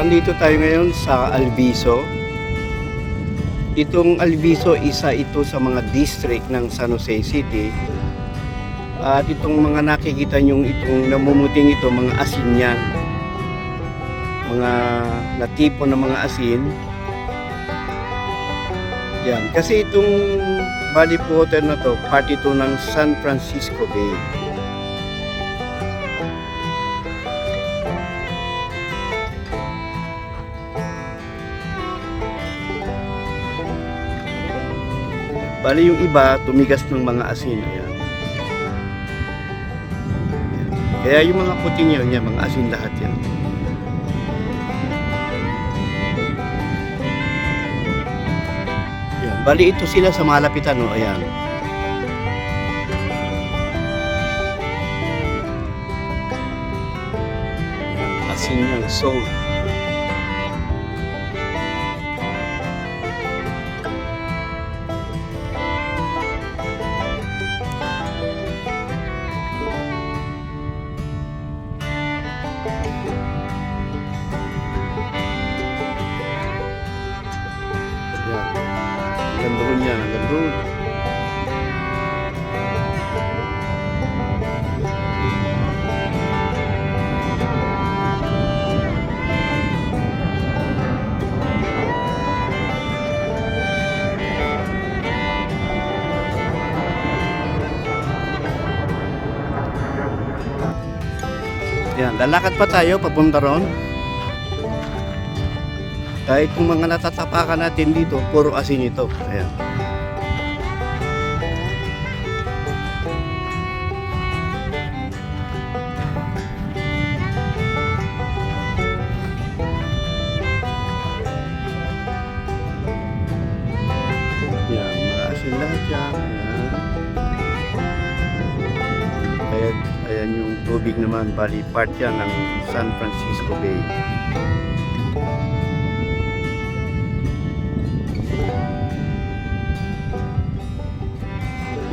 Andito tayo ngayon sa Alviso. Itong Alviso, isa ito sa mga district ng San Jose City. At itong mga nakikita nyong itong namumuting ito, mga asin yan. Mga natipon na mga asin. Yan. Kasi itong body water na to, part ito ng San Francisco Bay. Bali yung iba, tumigas ng mga asin. Ayan. Ayan. Kaya yung mga puting yun, yan, mga asin lahat yan. Ayan. Bali ito sila sa malapitan. No? Ayan. Asin yan, salt. Hanggang doon yan, hanggang doon. Yan, lalakad pa tayo papunta ron. Kahit kung mga natatapakan natin dito, puro asin ito. Ayan. Yan, mga asin lahat yan. Ayan. Ayan yung tubig naman, bali part yan ng San Francisco Bay.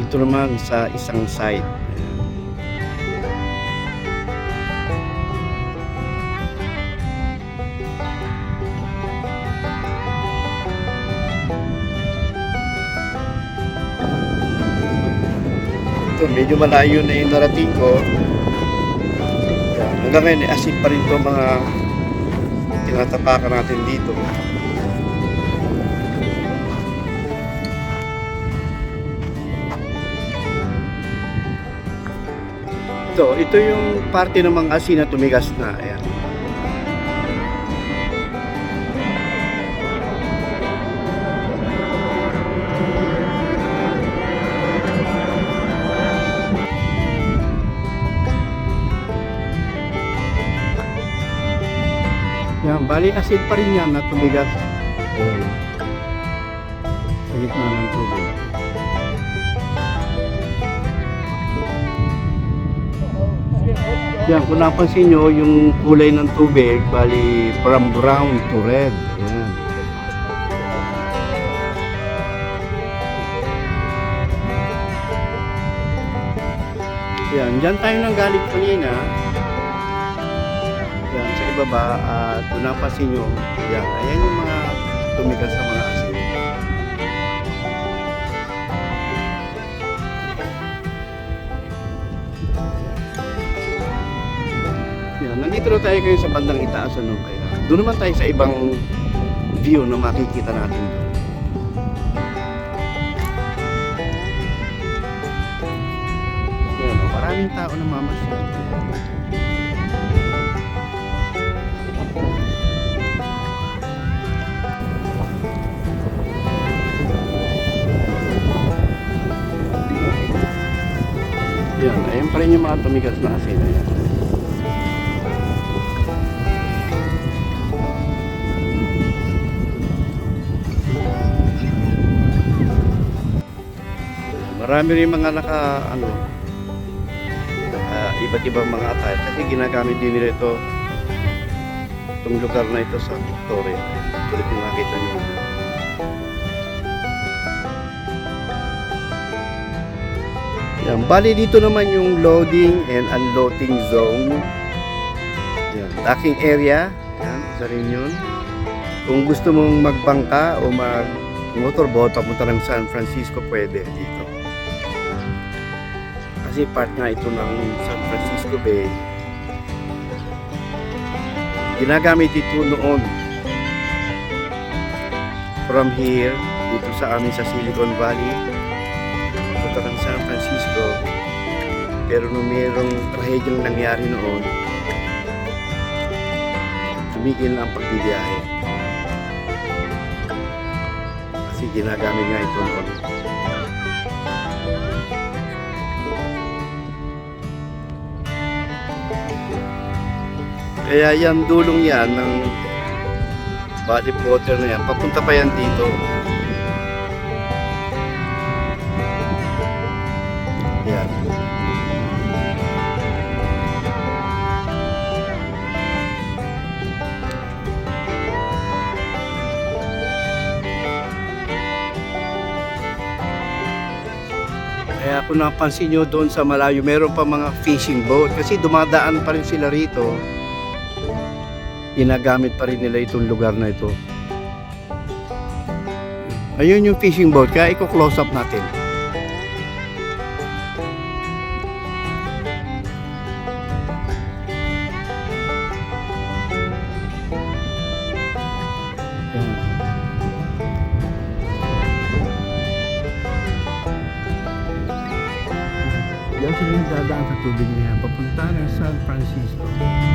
Ito naman sa isang side. Ito, medyo malayo na yung narating ko. Hanggang ngayon, asin pa rin ito mga tinatapakan natin dito. Ito yung parte ng mga asin na tumigas na. Ayan. Yan, bali asin pa rin yan na tumigas. Ayan. Sa gitna ng tubig. Yan, kung napansin nyo, yung kulay ng tubig, bali from brown to red. Yan. Yan, dyan tayo nang galing kanina. Yan, sa ibaba, at kung napansin nyo, yan, ayan yung mga tumigas sa mga asin. Nandito na tayo ngayon sa bandang itaas, ano, kaya doon naman tayo sa ibang view na makikita natin doon. Yan, maraming tao na mamasyal. Yan, ayun pa rin yung mga tumigas na asin. Ayan. Marami rin mga iba't ibang mga attire kasi ginagamit din nila itong lugar na ito sa Victoria. Tulad yung nakita nyo. Yan, bali dito naman yung loading and unloading zone. Yan, docking area. Yan. Isa rin yun. Kung gusto mong magbangka o mag motorboat papunta ng San Francisco, pwede dito. Kasi part nga ito ng San Francisco Bay. Ginagamit ito noon from here dito sa amin sa Silicon Valley punta ng San Francisco. Pero nung mayroong trahedyang nangyari noon, tumigil na ang pagbibiyahe kasi ginagamit nga ito noon. Kaya yan dulong yan ng body of water na yan, papunta pa yan dito. Yan. Kaya kung napansin nyo doon sa malayo, meron pa mga fishing boat kasi dumadaan pa rin sila rito. Ginagamit pa rin nila itong lugar na ito. Ayun yung fishing boat, kaya i-close up natin. Diyan sila nagdadaan sa tubig niya papunta ng San Francisco.